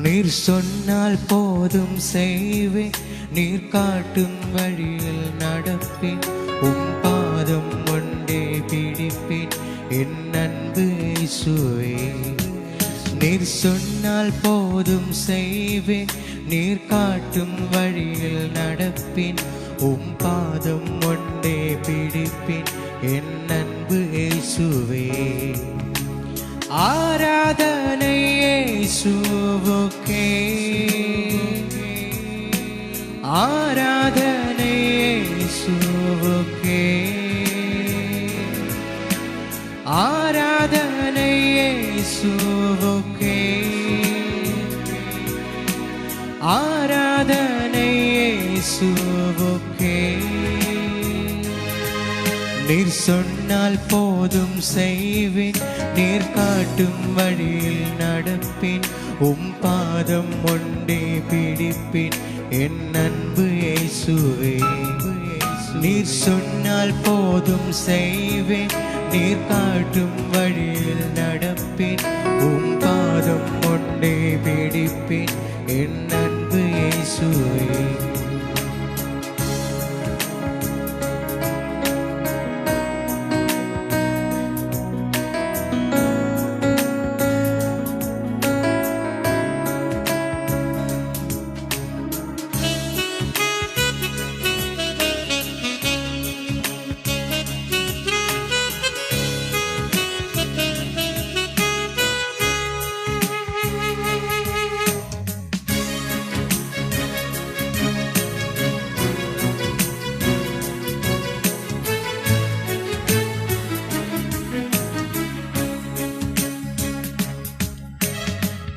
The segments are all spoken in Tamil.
நீர் சொன்னால் போதும் செய்வேன், நீர் காட்டும் வழியில் நடப்பேன், உம் பாதம் ஒன்றே பிடிப்பேன் என் அன்பு இயேசுவே. நீர் சொன்னால் போதும் செய்வேன், நீர் காட்டும் வழியில் நடப்பேன், உம் பாதம் ஒன்றே பிடிப்பேன் என் அன்பு இயேசுவே. ஆராதனை இயேசுவுக்கே, ஆராதனை இயேசுவுக்கே, ஆராதனை இயேசுவுக்கே, ஆராதனை இயேசுவுக்கே. நீர் சொன்னால் போதும் செய்வேன், நீர் காட்டும் வழியில் நடப்பேன், உம் பாதம் ஒன்றே பிடிப்பேன் என் அன்பு இயேசுவே. நீர் சொன்னால் போதும் செய்வேன், நீர் காட்டும் வழியில் நடப்பேன், உம் பாதம் ஒன்றே பிடிப்பேன் என் அன்பு இயேசுவே.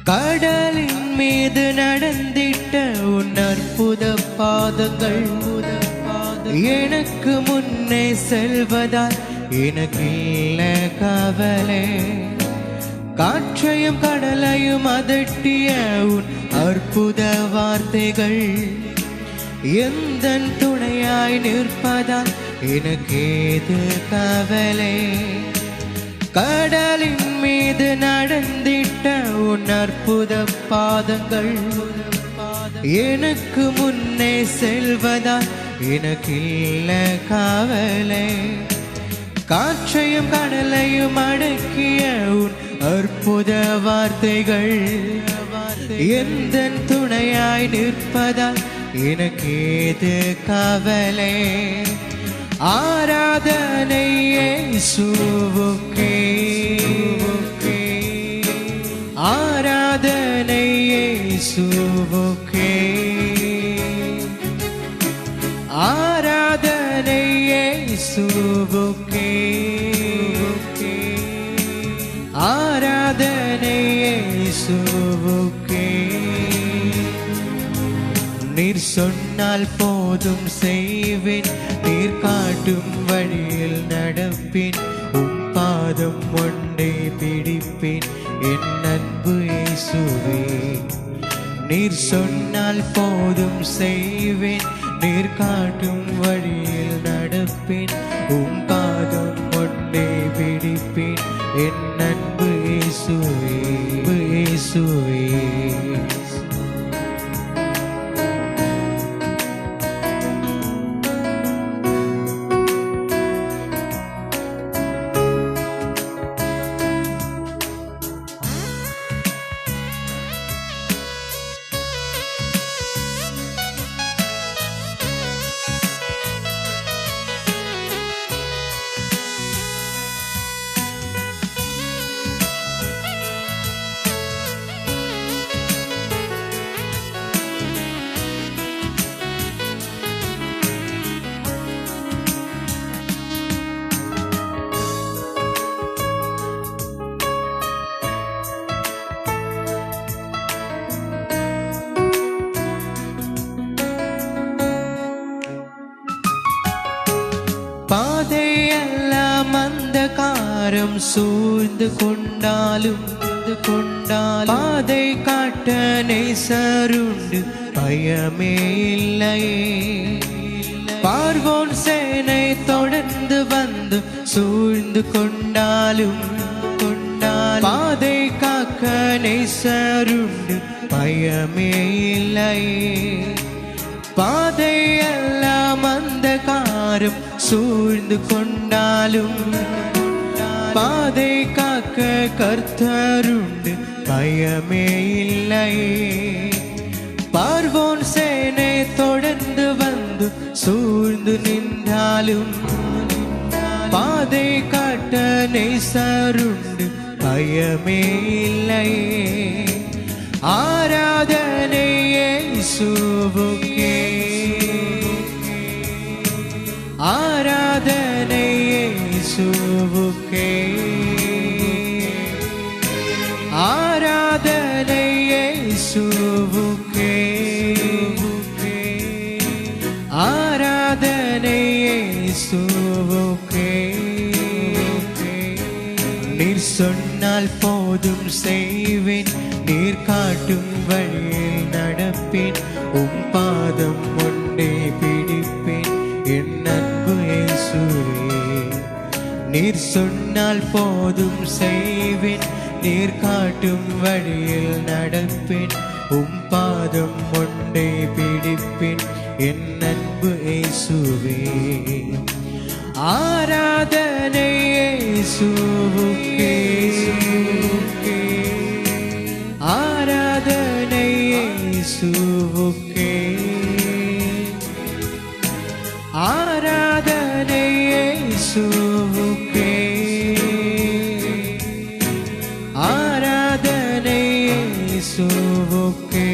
கடலின் மீது நடந்திட்ட உன் அற்புத பாதங்கள் எனக்கு முன்னே செல்வதால் எனக்கு இல்ல கவலை. காற்றையும் கடலையும் அதட்டிய உன் அற்புத வார்த்தைகள் எந்தன் துணையாய் நிற்பதால் எனக்கு ஏது கவலை. கடலின் மீது நடந்திட்ட உன் அற்புத பாதங்கள் எனக்கு முன்னே செல்வதால் எனக்கு இல்ல கவலை. காற்றையும் கடலையும் அடக்கிய உன் அற்புத வார்த்தைகள் எந்தன் துணையாய் நிற்பதால் எனக்கு ஏது கவலை. ஆராதனை இயேசுவுக்கே, ஆராதனை இயேசுவுக்கே, ஆராதனை இயேசுவுக்கே, ஆராதனை இயேசுவுக்கே. நீர் சொன்னால் போதும் செய்வேன், நீர் காட்டும் வழியில் நடப்பேன், உம் பாதம் ஒன்றே பிடிப்பேன் என் அன்பு இயேசுவே. நீர் சொன்னால் போதும் செய்வேன், நீர் காட்டும் வழியில் நடப்பேன், உம் பாதம் ஒன்றே பிடிப்பேன் என் அன்பு இயேசுவே, இயேசுவே. பாதையெல்லாம் அந்தகாரம் சூழ்ந்து கொண்டாலும் பாதை காட்ட நேசருண்டு பயமே இல்லையே. பார்வோன் சேனை தொடர்ந்து வந்து சூழ்ந்து கொண்டாலும் பாதை காக்க நேசருண்டு பயமே இல்லையே. பாதையெல்லாம் அந்தகாரம் சூழ்ந்து கொண்டாலும் பாதை காக்க கர்த்தருண்டு பயமே இல்லையே. பார்வோன் சேனை தொடர்ந்து வந்து சூழ்ந்து நின்றாலும் பாதை காட்ட நேசருண்டு பயமே இல்லையே. ஆராதனை இயேசுவுக்கே, ஆராதனை இயேசுவுக்கே, ஆராதனை இயேசுவுக்கே, ஆராதனை இயேசுவுக்கே. நீர் சொன்னால் போதும் செய்வேன், நீர் காட்டும் வழியில் நடப்பேன், பாதம் ஒன்றே பிடிப்பேன் என் அன்பு இயேசுவே. நீர் சொன்னால் போதும் செய்வேன், நீர் காட்டும் வழியில் நடப்பேன், பாதம் ஒன்றே பிடிப்பேன் என் அன்பு இயேசுவே. ஆராதனை இயேசுவுக்கே, ஆராதனை இயேசுவுக்கே, ஆராதனை இயேசுவுக்கே, ஆராதனை இயேசுவுக்கே.